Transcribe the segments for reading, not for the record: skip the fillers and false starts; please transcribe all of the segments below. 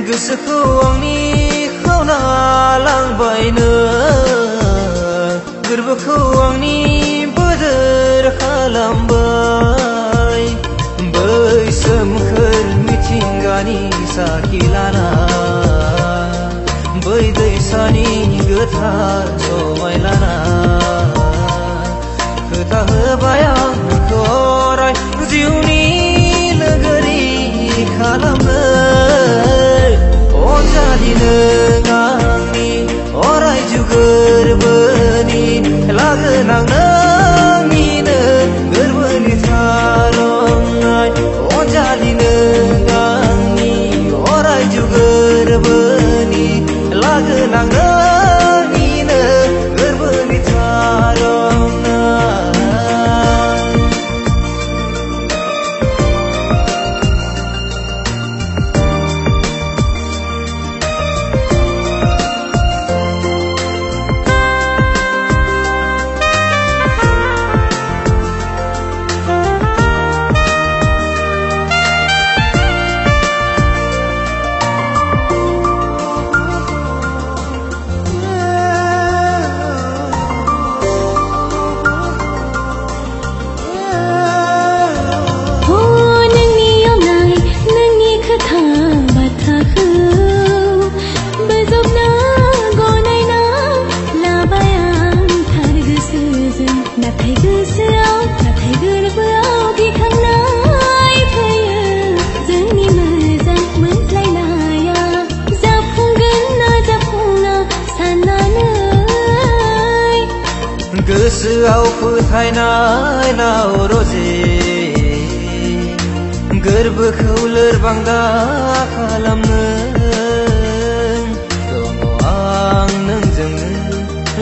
गोसोखौ आंनि खावना लांबायनो गोरबोखौ आंनि बोदोर खालामबाय बै सोमखोर मिथिंगानि साखि लाना बै दैसानि गोथार समाय लाना खोथा होबाय आं नोंखौ अराय जिउनि लोगोरि खालामनो अनजालि नों आंनि अराय जिउ गोरबोनि लागोनां नोंनिनो गोरबोनि थारनाय अनजालि नों आंनि अराय जिउ गोरबोनि लागोनां नोंनिनो गोरबोनि थारनाय गोसोआव फोथायनाय नाव रजे गोरबोखौ लोरबां दा खालामनो दङ आं नोंजोंनो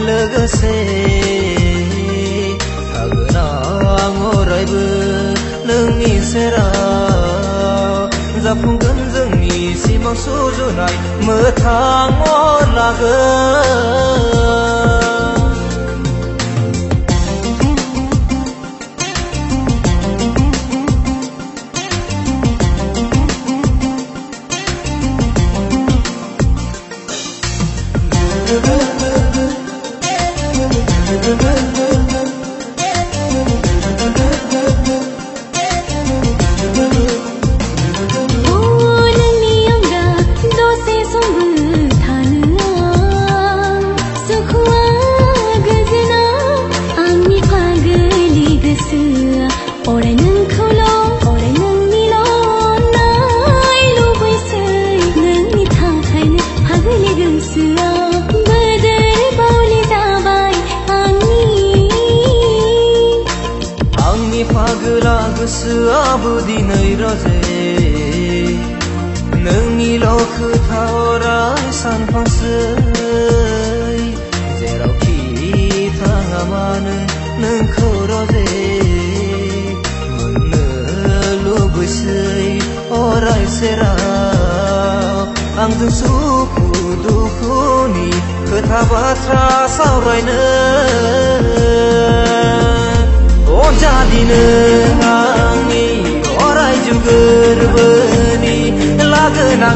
लोगोसे थागोन आं अरायबो नोंनि सेराव जाफुंगोन जोंनि सिमां सुजुनाय मोथां अर लागोन फागोला गोसोआबो दिनै रजे नोंनिल' खोथा अराय सानफांसै जेरावखि थाङा मानो नोंखौ रजे मोननो लुबैसै अराय सेराव आंजों सुखु दुखुनि खोथा बाथ्रा सावरायनो अनजालि नों आंनि अराय जिउ गोरबोनि लागोनां